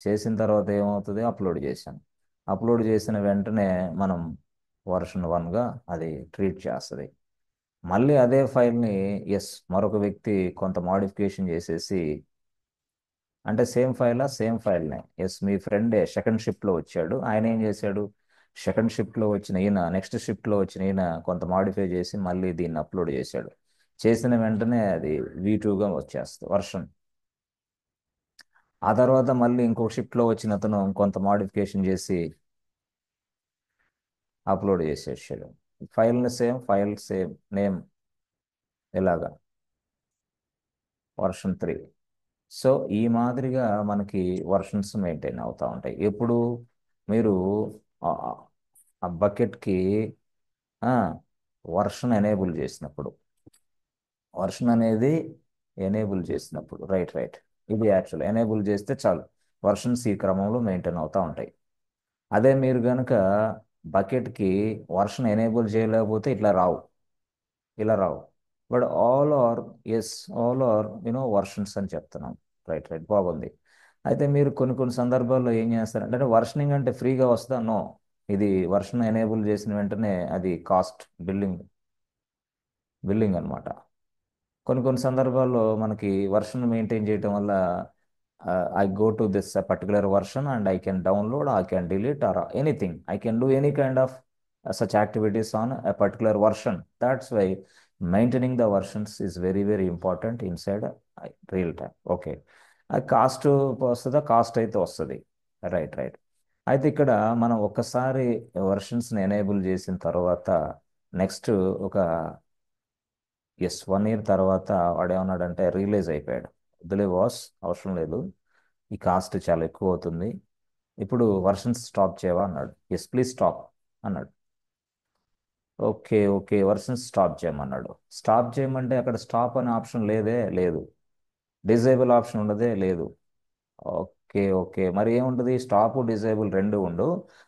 చేసిన తర్వాత ఏమవుతుంది, అప్లోడ్ చేశాను. అప్లోడ్ చేసిన వెంటనే మనం వర్షన్ 1గా అది ట్రీట్ చేస్తుంది. మళ్ళీ అదే ఫైల్ని మరొక వ్యక్తి కొంత మాడిఫికేషన్ చేసేసి, అంటే సేమ్ ఫైల్నే, మీ ఫ్రెండే సెకండ్ షిఫ్ట్లో వచ్చాడు, ఆయన ఏం చేశాడు, సెకండ్ షిఫ్ట్లో వచ్చిన ఈయన నెక్స్ట్ షిఫ్ట్లో వచ్చిన ఈయన కొంత మాడిఫై చేసి మళ్ళీ దీన్ని అప్లోడ్ చేశాడు. చేసిన వెంటనే అది V2గా వచ్చేస్తుంది వర్షన్. ఆ తర్వాత మళ్ళీ ఇంకొక షిఫ్ట్లో వచ్చిన అతను కొంత మాడిఫికేషన్ చేసి అప్లోడ్ చేసేసాడు. ఫైల్ సేమ్ నేమ్, ఇలాగా వర్షన్ 3. సో ఈ మాదిరిగా మనకి వర్షన్స్ మెయింటైన్ అవుతూ ఉంటాయి. ఎప్పుడు మీరు ఆ ఆ బకెట్కి వర్షన్ ఎనేబుల్ చేసినప్పుడు, వర్షన్ అనేది ఎనేబుల్ చేసినప్పుడు, రైట్ రైట్, ఇది యాక్చువల్ ఎనేబుల్ చేస్తే చాలు, వర్షన్స్ ఈ క్రమంలో మెయింటైన్ అవుతూ ఉంటాయి. అదే మీరు కనుక బకెట్కి వర్షన్ ఎనేబుల్ చేయలేకపోతే ఇట్లా రావు, ఇలా రావు. బట్ ఆల్ ఆర్ వర్షన్స్ అని చెప్తున్నాం. రైట్ రైట్, బాగుంది. అయితే మీరు కొన్ని కొన్ని సందర్భాల్లో ఏం చేస్తారంటే వర్షనింగ్ అంటే ఫ్రీగా వస్తుందా? నో. ఇది వర్షన్ ఎనేబుల్ చేసిన వెంటనే అది కాస్ట్, బిల్లింగ్ అనమాట. కొన్ని కొన్ని సందర్భాల్లో మనకి వర్షన్ మెయింటైన్ చేయటం వల్ల I go to this particular version and I can download, I can delete or anything, I can do any kind of such activities on a particular version. That's why maintaining the versions is very, very important inside real time. Okay. ఆ cost వస్తుందా? Cost అయితే వస్తుంది. Right right. అయితే ఇక్కడ మనం ఒక్కసారి వర్షన్స్ని enable చేసిన తర్వాత నెక్స్ట్ ఒక 1 ఇయర్ తర్వాత వాడు ఏమన్నాడంటే రియలైజ్ అయిపోయాడు, వద్దులే బాస్, అవసరం లేదు, ఈ కాస్ట్ చాలా ఎక్కువ అవుతుంది, ఇప్పుడు వర్షన్స్ స్టాప్ చేయవా అన్నాడు. ప్లీజ్ స్టాప్ అన్నాడు. ఓకే ఓకే, వర్షన్స్ స్టాప్ చేయమన్నాడు. స్టాప్ చేయమంటే అక్కడ స్టాప్ అనే ఆప్షన్ లేదు. డిజేబుల్ ఆప్షన్ ఉండదే లేదు. ఓకే ఓకే, మరి ఏముంటుంది, స్టాప్ డిజేబుల్ రెండు ఉండు,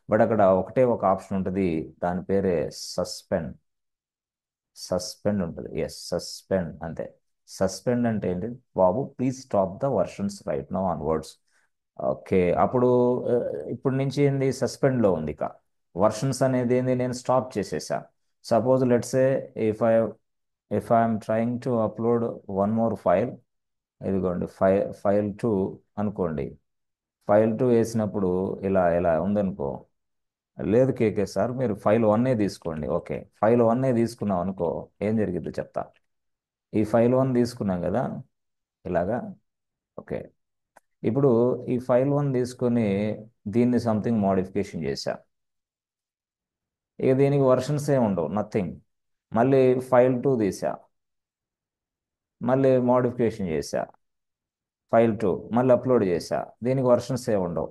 బట్ అక్కడ ఒకటే ఒక ఆప్షన్ ఉంటుంది, దాని పేరే సస్పెండ్. సస్పెండ్ ఉంటుంది. సస్పెండ్ అంతే. సస్పెండ్ అంటే ఏంటి, బాబు please stop the versions right now onwards. Okay, అప్పుడు ఆ, ఇప్పుడు నుంచి ఏంది, సస్పెండ్లో ఉంది. ఇక వర్షన్స్ అనేది ఏంది, నేను స్టాప్ చేసేసా. Suppose let's a, if I if I'm trying to upload one more file, ఇదిగోండి ఫైల్ 2 అనుకోండి. ఫైల్ 2 వేసినప్పుడు ఇలా ఇలా ఉందనుకో, లేదు కేకే సార్, మీరు ఫైల్ 1 తీసుకోండి. ఓకే, ఫైల్ 1 తీసుకున్నాం అనుకో, ఏం జరిగిందో చెప్తా. ఈ ఫైల్ 1 తీసుకున్నాం కదా, ఇలాగా. ఓకే, ఇప్పుడు ఈ ఫైల్ 1 తీసుకొని దీన్ని సంథింగ్ మోడిఫికేషన్ చేశా. ఇక దీనికి వర్షన్స్ ఏమి ఉండవు, నథింగ్. మళ్ళీ ఫైల్ 2 తీసా, మళ్ళీ మోడిఫికేషన్ చేశా. ఫైల్ 2 మళ్ళీ అప్లోడ్ చేశా, దీనికి వర్షన్స్ ఏ ఉండవు.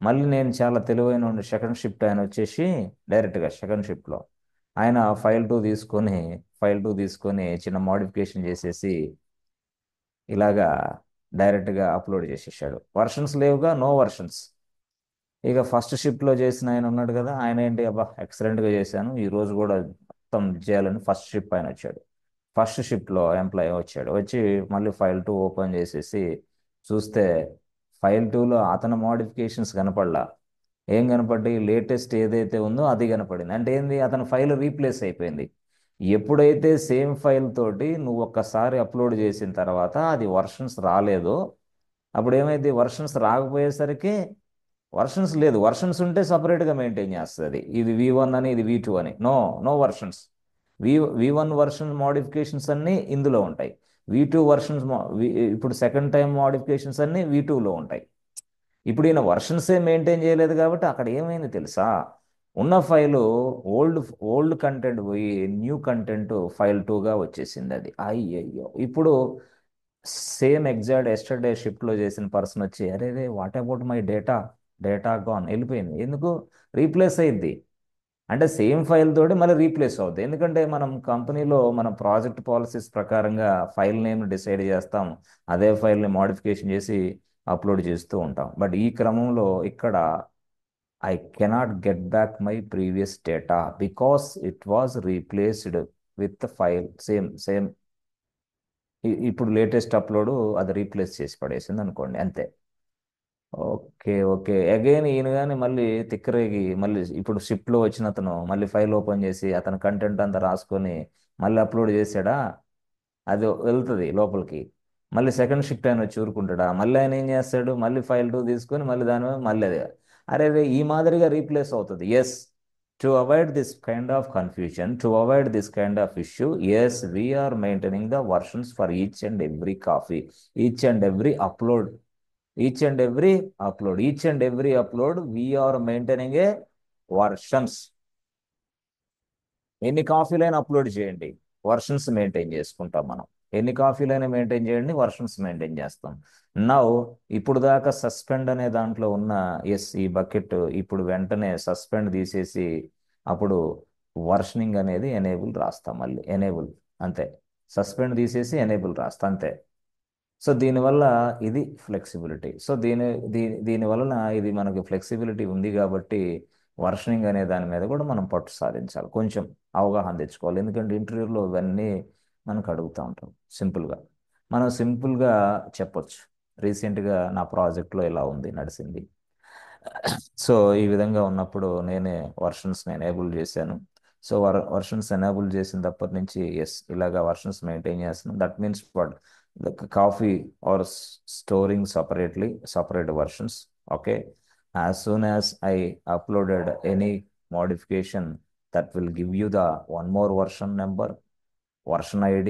మళ్ళీ నేను చాలా తెలివైన సెకండ్ షిఫ్ట్ ఆయన వచ్చేసి డైరెక్ట్గా సెకండ్ షిఫ్ట్లో ఆయన ఫైల్ 2 తీసుకొని చిన్న మోడిఫికేషన్ చేసేసి ఇలాగా డైరెక్ట్గా అప్లోడ్ చేసేసాడు. వర్షన్స్ లేవుగా, నో వర్షన్స్. ఇక ఫస్ట్ షిఫ్ట్లో చేసిన ఆయన ఉన్నాడు కదా, ఆయన ఏంటి, అబ్బా ఎక్సలెంట్గా చేశాను, ఈ రోజు కూడా మొత్తం చేయాలని ఫస్ట్ షిఫ్ట్ ఆయన వచ్చాడు. ఫస్ట్ షిఫ్ట్లో ఎంప్లాయీ వచ్చాడు, వచ్చి మళ్ళీ ఫైల్ 2 ఓపెన్ చేసేసి చూస్తే ఫైల్ 2లో అతని మోడిఫికేషన్స్ కనపడలా. ఏం కనపడి, లేటెస్ట్ ఏదైతే ఉందో అది కనపడింది. అంటే ఏంది, అతని ఫైల్ రీప్లేస్ అయిపోయింది. ఎప్పుడైతే సేమ్ ఫైల్ తోటి నువ్వు ఒక్కసారి అప్లోడ్ చేసిన తర్వాత అది వర్షన్స్ రాలేదో, అప్పుడు ఏమైంది, వర్షన్స్ రాకపోయేసరికి వర్షన్స్ లేదు. వర్షన్స్ ఉంటే సపరేట్గా మెయింటైన్ చేస్తుంది, ఇది V1 అని, ఇది V2 అని. No versions. V V1 version modifications అన్నీ ఇందులో ఉంటాయి. V2 వర్షన్స్, ఇప్పుడు సెకండ్ టైం మోడిఫికేషన్స్ అన్నీ V2లో ఉంటాయి. ఇప్పుడు ఈయన వర్షన్సే మెయింటైన్ చేయలేదు కాబట్టి అక్కడ ఏమైంది తెలుసా, ఉన్న ఫైలు ఓల్డ్ ఓల్డ్ కంటెంట్ పోయి న్యూ కంటెంట్ ఫైల్ 2గా వచ్చేసింది. అది అయ్యయ్యో. ఇప్పుడు సేమ్ ఎగ్జాక్ట్ ఎస్టర్డే షిఫ్ట్లో చేసిన పర్సన్ వచ్చి, అరే రే, what about my data gone, వెళ్ళిపోయింది. ఎందుకు, రీప్లేస్ అయ్యింది. అంటే సేమ్ ఫైల్ తోటి మళ్ళీ రీప్లేస్ అవుతుంది. ఎందుకంటే మనం కంపెనీలో మన ప్రాజెక్ట్ పాలసీస్ ప్రకారంగా ఫైల్ నేమ్ డిసైడ్ చేస్తాం, అదే ఫైల్ని మోడిఫికేషన్ చేసి అప్లోడ్ చేస్తూ ఉంటాం. బట్ ఈ క్రమంలో ఇక్కడ I cannot get back my previous data because it was replaced with file same. ఇప్పుడు లేటెస్ట్ అప్లోడ్ అది రీప్లేస్ చేసి పడేసింది అనుకోండి, అంతే. ఓకే ఓకే, అగైన్ ఈయన కానీ మళ్ళీ తిక్కరేగి మళ్ళీ ఇప్పుడు షిప్లో వచ్చిన అతను మళ్ళీ ఫైల్ ఓపెన్ చేసి అతను కంటెంట్ అంతా రాసుకొని మళ్ళీ అప్లోడ్ చేసాడా, అది వెళ్తుంది లోపలికి. మళ్ళీ సెకండ్ షిఫ్ట్ ఆయన వచ్చి ఊరుకుంటాడా, మళ్ళీ ఆయన ఏం చేస్తాడు, మళ్ళీ ఫైల్ 2 తీసుకొని మళ్ళీ దాని మీద మళ్ళీ అదే. అరే రే, ఈ మాదిరిగా రీప్లేస్ అవుతుంది. Yes, to avoid this kind of confusion, to avoid this kind of issue, yes we're maintaining the versions for each and every copy, each and every upload, each and every upload, each and every upload we're maintaining a versions. ఎన్ని కాఫీలైనా upload చేయండి, versions maintain చేసుకుంటాం మనం. ఎన్ని కాఫీలైనా maintain చేయండి, versions maintain చేస్తాం. Now, ఇప్పుడు దాకా సస్పెండ్ అనే దాంట్లో ఉన్న, ఎస్ ఈ బకెట్ ఇప్పుడు వెంటనే సస్పెండ్ తీసేసి అప్పుడు వర్షనింగ్ అనేది ఎనేబుల్ రాస్తాం, మళ్ళీ ఎనేబుల్, అంతే. సస్పెండ్ తీసేసి ఎనేబుల్ రాస్తా, అంతే. సో దీనివల్ల ఇది ఫ్లెక్సిబిలిటీ. సో దీని వలన ఇది మనకి ఫ్లెక్సిబిలిటీ ఉంది కాబట్టి వర్షనింగ్ అనే దాని మీద కూడా మనం పట్టు సాధించాలి, కొంచెం అవగాహన తెచ్చుకోవాలి. ఎందుకంటే ఇంటర్వ్యూలో ఇవన్నీ మనకు అడుగుతూ ఉంటాం. సింపుల్గా మనం సింపుల్గా చెప్పొచ్చు, రీసెంట్గా నా ప్రాజెక్ట్లో ఇలా ఉంది నడిచింది. సో ఈ విధంగా ఉన్నప్పుడు నేనే వర్షన్స్ని ఎనేబుల్ చేశాను. సో వర్షన్స్ ఎనేబుల్ చేసినప్పటి నుంచి ఎస్ ఇలాగా వర్షన్స్ మెయింటైన్ చేస్తున్నాను. That means what, the coffee or storing separately, separate versions. Okay, as soon as I uploaded any modification, that will give you the one more version number, version ID.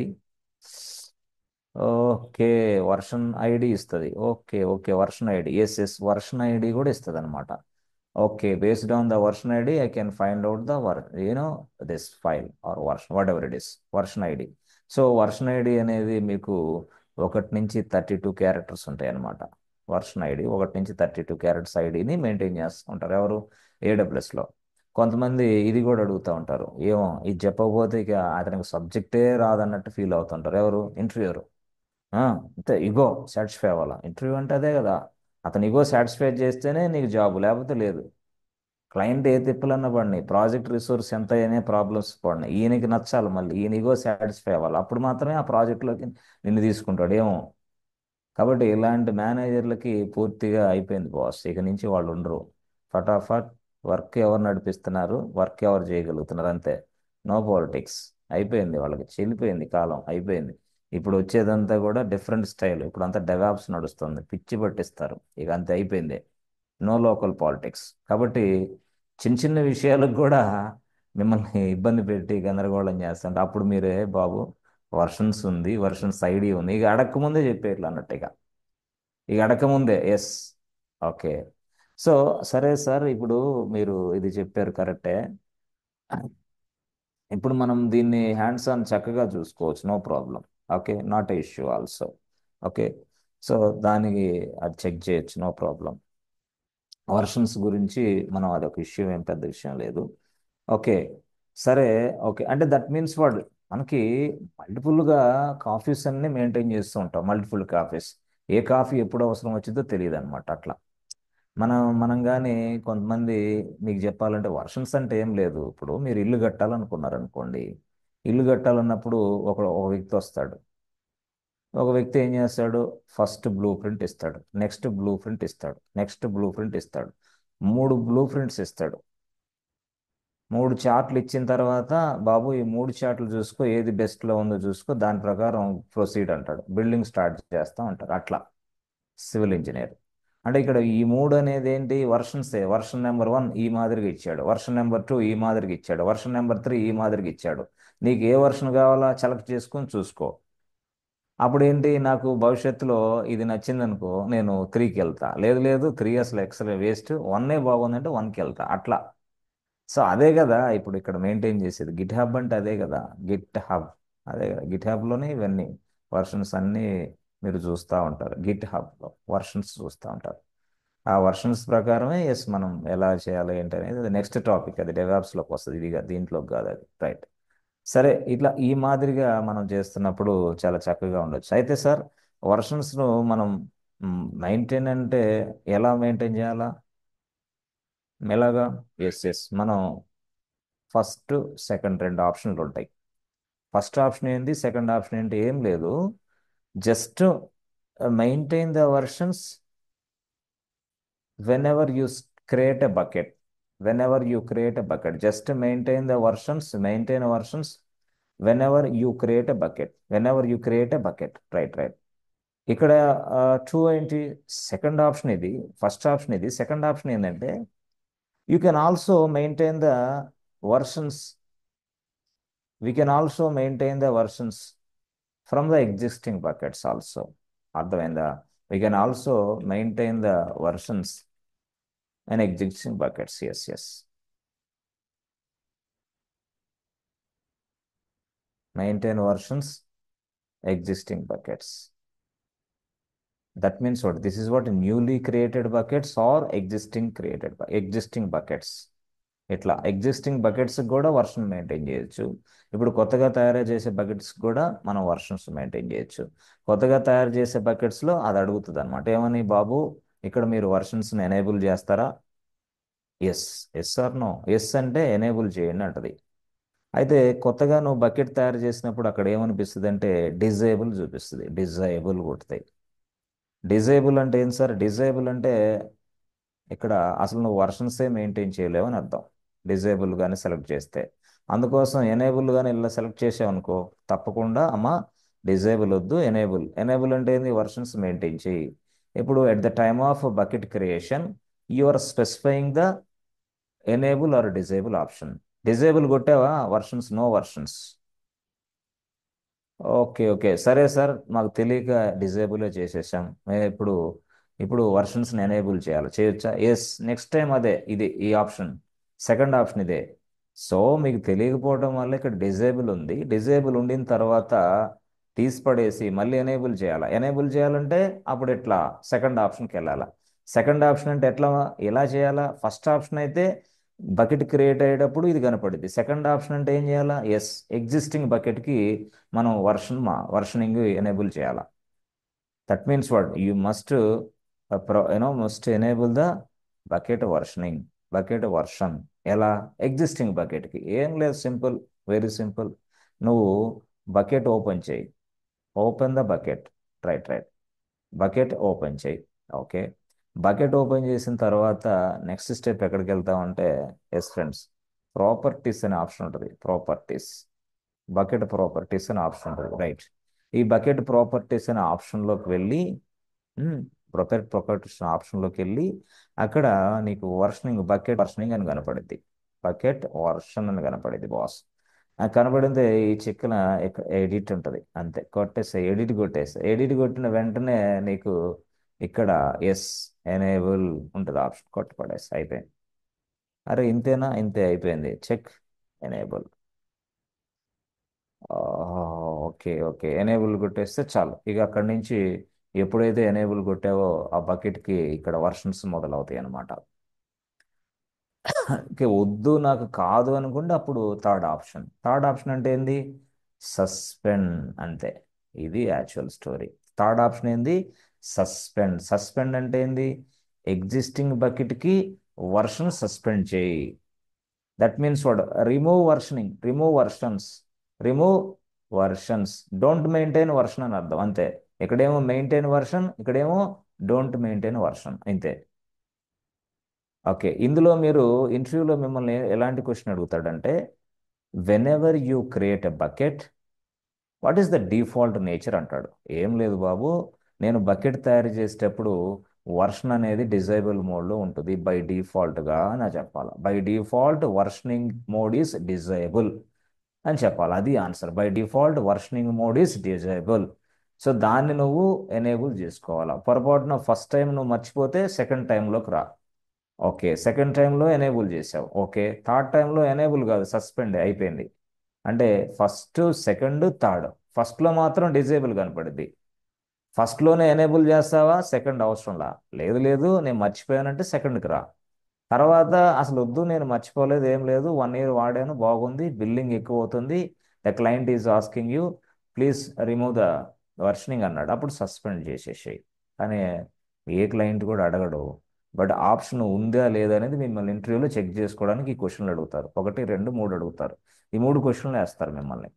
Okay, version ID ఇస్తుంది. Okay okay, version ID, yes yes, version ID కూడా ఇస్తుంది అనమాట. Okay, based on the version ID I can find out the this file or version whatever it is, version ID. So version ID అనేది మీకు 1 నుంచి 32 characters ఉంటాయి అనమాట. Version ID 1 నుంచి 32 characters ఐడిని మెయింటైన్ చేస్తూ ఉంటారు ఎవరు, ఏడబ్ల్యూఎస్లో. కొంతమంది ఇది కూడా అడుగుతూ ఉంటారు, ఏమో ఇది చెప్పకపోతే ఇక అతనికి సబ్జెక్టే రాదన్నట్టు ఫీల్ అవుతుంటారు, ఎవరు, ఇంటర్వ్యూరు. అంతే, ఇగో సాటిస్ఫై అవ్వాలా, ఇంటర్వ్యూ అంటే అదే కదా. అతను ఇగో సాటిస్ఫై చేస్తేనే నీకు జాబు, లేకపోతే లేదు. క్లయింట్ ఏ తిప్పలన్నా పడినాయి, ప్రాజెక్ట్ రిసోర్స్ ఎంత అయినా ప్రాబ్లమ్స్ పడినాయి, ఈయనకి నచ్చాలి, మళ్ళీ ఈయన ఇగో సాటిస్ఫై అవ్వాలి, అప్పుడు మాత్రమే ఆ ప్రాజెక్ట్లోకి నిన్ను తీసుకుంటాడు, ఏమో. కాబట్టి ఇలాంటి మేనేజర్లకి పూర్తిగా అయిపోయింది బాస్, ఇక నుంచి వాళ్ళు ఉండరు. ఫటాఫట్ వర్క్ ఎవరు నడిపిస్తున్నారు, వర్క్ ఎవరు చేయగలుగుతున్నారు, అంతే. నో పాలిటిక్స్, అయిపోయింది వాళ్ళకి, చెల్లిపోయింది కాలం, అయిపోయింది. ఇప్పుడు వచ్చేదంతా కూడా డిఫరెంట్ స్టైల్, ఇప్పుడు అంతా డెవాప్స్ నడుస్తుంది, పిచ్చి పట్టిస్తారు, ఇక అంతే అయిపోయింది. No local politics. కాబట్టి చిన్న చిన్న విషయాలకు కూడా మిమ్మల్ని ఇబ్బంది పెట్టి గందరగోళం చేస్తుంటే అప్పుడు మీరే బాబు, వర్షన్స్ ఉంది, వర్షన్స్ ఐడి ఉంది, ఇక అడక్కముందే చెప్పేట్లు అన్నట్టు, ఇక అడక్కముందే ఎస్. ఓకే. సో సరే సార్, ఇప్పుడు మీరు ఇది చెప్పారు కరెక్టే. ఇప్పుడు మనం దీన్ని హ్యాండ్స్ ఆన్ చక్కగా చూసుకోవచ్చు, no problem. Okay, not a issue also. Okay. So దానికి అది చెక్ చేయొచ్చు, నో ప్రాబ్లం. వర్షన్స్ గురించి మనం అదొక ఇష్యూ, ఏం పెద్ద విషయం లేదు. ఓకే. సరే. ఓకే, అంటే దట్ మీన్స్ వాడు మనకి మల్టిపుల్గా కాఫీస్ అన్ని మెయింటైన్ చేస్తూ ఉంటాం, మల్టిపుల్ కాఫీస్. ఏ కాఫీ ఎప్పుడు అవసరం వచ్చిందో తెలియదు అనమాట, అట్లా. మనం కానీ కొంతమంది, మీకు చెప్పాలంటే వర్షన్స్ అంటే ఏం లేదు, ఇప్పుడు మీరు ఇల్లు కట్టాలనుకున్నారు అనుకోండి. ఇల్లు కట్టాలన్నప్పుడు ఒక వ్యక్తి వస్తాడు. ఒక వ్యక్తి ఏం చేస్తాడు, ఫస్ట్ బ్లూ ప్రింట్ ఇస్తాడు, నెక్స్ట్ బ్లూ ప్రింట్ ఇస్తాడు, నెక్స్ట్ బ్లూ ప్రింట్ ఇస్తాడు, 3 బ్లూ ప్రింట్స్ ఇస్తాడు. 3 చార్ట్లు ఇచ్చిన తర్వాత, బాబు ఈ 3 చార్ట్లు చూసుకో, ఏది బెస్ట్లో ఉందో చూసుకో, దాని ప్రకారం ప్రొసీడ్ అంటాడు, బిల్డింగ్ స్టార్ట్ చేస్తా అంటారు, అట్లా సివిల్ ఇంజనీర్. అంటే ఇక్కడ ఈ 3 అనేది ఏంటి, వర్షన్సే. వర్షన్ నెంబర్ 1 ఈ మాదిరిగా ఇచ్చాడు, వర్షన్ నెంబర్ 2 ఈ మాదిరిగా ఇచ్చాడు, వర్షన్ నెంబర్ 3 ఈ మాదిరిగా ఇచ్చాడు. నీకు ఏ వర్షన్ కావాలా సెలెక్ట్ చేసుకొని చూసుకో. అప్పుడు ఏంటి, నాకు భవిష్యత్తులో ఇది నచ్చిందనుకో, నేను 3కి వెళ్తా, లేదు లేదు 3 అసలు ఎక్సల్ వేస్ట్, 1 బాగుందంటే 1కి వెళ్తా, అట్లా. సో అదే కదా ఇప్పుడు ఇక్కడ మెయింటైన్ చేసేది, గిట్ హబ్ అంటే అదే కదా. గిట్ హబ్, అదే కదా, గిట్ హబ్లోనే ఇవన్నీ వర్షన్స్ అన్నీ మీరు చూస్తూ ఉంటారు, గిట్ హబ్లో వర్షన్స్ చూస్తూ ఉంటారు. ఆ వర్షన్స్ ప్రకారమే ఎస్ మనం ఎలా చేయాలి ఏంటి అనేది నెక్స్ట్ టాపిక్, అది డెవాప్స్లోకి వస్తుంది, ఇదిగా దీంట్లోకి కాదు అది, రైట్. సరే, ఇట్లా ఈ మాదిరిగా మనం చేస్తున్నప్పుడు చాలా చక్కగా ఉండొచ్చు. అయితే సార్, వర్షన్స్ను మనం మెయింటైన్ అంటే ఎలా మెయింటైన్ చేయాలా, ఎలాగా. ఎస్ ఎస్, మనం ఫస్ట్ సెకండ్ 2 ఆప్షన్లు ఉంటాయి. ఫస్ట్ ఆప్షన్ ఏంటి, సెకండ్ ఆప్షన్ ఏంటి, ఏం లేదు. Just maintain the versions whenever you create a bucket. Whenever you create a bucket, just maintain the versions, maintain versions whenever you create a bucket. Whenever you create a bucket. Right, right. ఇక్కడ two ఏంటి, second option ఇది, first option ఇది, second option ఏంటంటే you can also maintain the versions, we can also maintain the versions from the existing buckets also. అర్థమైందా? We can also maintain the versions and existing buckets. Yes yes, maintain versions existing buckets. That means what? This is what newly created buckets or existing buckets. ఇట్లా existing buckets కూడా version maintain చేయొచ్చు. ఇప్పుడు కొత్తగా తయారు చేసే buckets కూడా మనం versions maintain చేయొచ్చు. కొత్తగా తయారు చేసే బకెట్స్లో అది అడుగుతుంది అనమాట, ఏమని బాబు ఇక్కడ మీరు వర్షన్స్ని ఎనేబుల్ చేస్తారా? Yes, yes or no. Yes అంటే ఎనేబుల్ చేయండి అంటది. అయితే కొత్తగా నువ్వు బకెట్ తయారు చేసినప్పుడు అక్కడ ఏమనిపిస్తుంది అంటే డిజేబుల్ చూపిస్తుంది. డిజేబుల్ కొడతాయి. డిజేబుల్ అంటే ఏం సార్? డిజేబుల్ అంటే ఇక్కడ అసలు నువ్వు వర్షన్సే మెయింటైన్ చేయలేవు అని అర్థం, డిజేబుల్ కానీ సెలెక్ట్ చేస్తే. అందుకోసం ఎనేబుల్ కానీ ఇలా సెలెక్ట్ చేసావు అనుకో, తప్పకుండా అమ్మ డిజేబుల్ వద్దు, ఎనేబుల్. ఎనేబుల్ అంటే ఏంది? వర్షన్స్ మెయింటైన్ చేయి. ఇప్పుడు at the time of bucket creation you are specifying the enable or disable option. Disable కొట్టావా? Versions, no versions. Okay okay, సరే సార్, మాకు తెలియక డిజేబులే చేసేసాం, మేము ఇప్పుడు ఇప్పుడు వర్షన్స్ని ఎనేబుల్ చేయాలి, చేయొచ్చా? ఎస్, నెక్స్ట్ టైం అదే, ఇది ఈ ఆప్షన్, సెకండ్ ఆప్షన్ ఇదే. సో మీకు తెలియకపోవడం వల్ల ఇక్కడ డిజేబుల్ ఉంది. డిజేబుల్ ఉండిన తర్వాత తీసి పడేసి మళ్ళీ ఎనేబుల్ చేయాలా? ఎనేబుల్ చేయాలంటే అప్పుడు ఎట్లా? సెకండ్ ఆప్షన్కి వెళ్ళాలా? సెకండ్ ఆప్షన్ అంటే ఎట్లా, ఎలా చేయాలా? ఫస్ట్ ఆప్షన్ అయితే బకెట్ క్రియేట్ అయ్యేటప్పుడు ఇది కనపడింది. సెకండ్ ఆప్షన్ అంటే ఏం చేయాలా? ఎస్, ఎగ్జిస్టింగ్ బకెట్కి మనం వర్షనింగ్ ఎనేబుల్ చేయాలా? That means what you must must enable the bucket versioning, bucket version. ఎలా? ఎగ్జిస్టింగ్ బకెట్కి. ఏం లేదు, సింపుల్, వెరీ సింపుల్. నువ్వు బకెట్ ఓపెన్ చేయి, open the bucket. Right right, bucket open చేయి. ఓకే, బకెట్ ఓపెన్ చేసిన తర్వాత నెక్స్ట్ స్టెప్ ఎక్కడికి వెళ్తామంటే, ఎస్ ఫ్రెండ్స్, ప్రాపర్టీస్ అనే ఆప్షన్ ఉంటుంది. ప్రాపర్టీస్, బకెట్ ప్రాపర్టీస్ అనే ఆప్షన్ ఉంటుంది. రైట్, ఈ బకెట్ ప్రాపర్టీస్ అనే ఆప్షన్లోకి వెళ్ళి బకెట్ ప్రాపర్టీస్ ఆప్షన్లోకి వెళ్ళి అక్కడ నీకు వర్షనింగ్, బకెట్ వర్షనింగ్ అని కనపడింది. బకెట్ వర్షన్ అని కనపడింది బాస్. కనబడింది ఈ చిక్కన ఎడిట్ ఉంటుంది, అంతే. కొట్టేసా, ఎడిట్ కొట్టేసా. ఎడిట్ కొట్టిన వెంటనే నీకు ఇక్కడ ఎస్ ఎనేబుల్ ఉంటుంది ఆప్షన్, కొట్టి పడేసి అయిపోయింది. అరే ఇంతేనా? ఇంతే, అయిపోయింది. Check, enable. Okay okay, enable కొట్టేస్తే చాలు. ఇక అక్కడి నుంచి ఎప్పుడైతే ఎనేబుల్ కొట్టావో ఆ బకెట్కి ఇక్కడ వర్షన్స్ మొదలవుతాయి అన్నమాట. ఓకే, వద్దు నాకు కాదు అనుకుంటే అప్పుడు థర్డ్ ఆప్షన్. థర్డ్ ఆప్షన్ అంటే ఏంది? సస్పెండ్, అంతే. ఇది యాక్చువల్ స్టోరీ. థర్డ్ ఆప్షన్ ఏంది? సస్పెండ్. సస్పెండ్ అంటే ఏంది? ఎగ్జిస్టింగ్ బకెట్కి వర్షన్ సస్పెండ్ చేయి. That means what? Remove versioning, remove versions, remove versions. Don't maintain version అని అర్థం, అంతే. ఇక్కడేమో మెయింటైన్ వర్షన్, ఇక్కడేమో డోంట్ మెయింటైన్ వర్షన్, అంతే. ఓకే, ఇందులో మీరు ఇంటర్వ్యూలో మిమ్మల్ని ఎలాంటి క్వశ్చన్ అడుగుతాడంటే, whenever you create a bucket what is the default nature అంటాడు. ఏం లేదు బాబు, నేను బకెట్ తయారు చేసేటప్పుడు వర్షన్ అనేది డిజైబుల్ మోడ్లో ఉంటుంది బై డిఫాల్ట్గా అని చెప్పాలి. By default versioning mode is డిజైబుల్ అని చెప్పాలి. అది answer. By default versioning mode is డిజైబుల్. So దాన్ని నువ్వు ఎనేబుల్ చేసుకోవాలా. పొరపాటున ఫస్ట్ టైం నువ్వు మర్చిపోతే సెకండ్ టైంలోకి రా. ఓకే, సెకండ్ టైంలో ఎనేబుల్ చేసావు. ఓకే, థర్డ్ టైంలో ఎనేబుల్ కాదు, సస్పెండ్ అయిపోయింది. అంటే ఫస్ట్, సెకండ్, థర్డ్. ఫస్ట్లో మాత్రం డిజేబుల్ కనపడింది. ఫస్ట్లోనే ఎనేబుల్ చేస్తావా? సెకండ్ అవసరంలా. లేదు లేదు నేను మర్చిపోయానంటే సెకండ్కి రా. తర్వాత అసలు వద్దు, నేను మర్చిపోలేదు, ఏం లేదు, 1 year వాడాను, బాగుంది, బిల్లింగ్ ఎక్కువ అవుతుంది, the client is asking you please remove the versioning అన్నాడు, అప్పుడు సస్పెండ్ చేసేసాయి. కానీ ఏ క్లయింట్ కూడా అడగడు. బట్ ఆప్షన్ ఉందా లేదా అనేది మిమ్మల్ని ఇంటర్వ్యూలో చెక్ చేసుకోవడానికి ఈ క్వశ్చన్లు అడుగుతారు. 1, 2, 3 అడుగుతారు. ఈ 3 క్వశ్చన్లు వేస్తారు మిమ్మల్ని.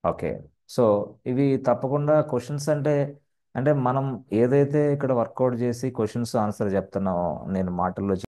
ఓకే, సో ఇవి తప్పకుండా క్వశ్చన్స్ అంటే, అంటే మనం ఏదైతే ఇక్కడ వర్కౌట్ చేసి క్వశ్చన్స్ ఆన్సర్ చెప్తున్నామో, నేను మాటల్లో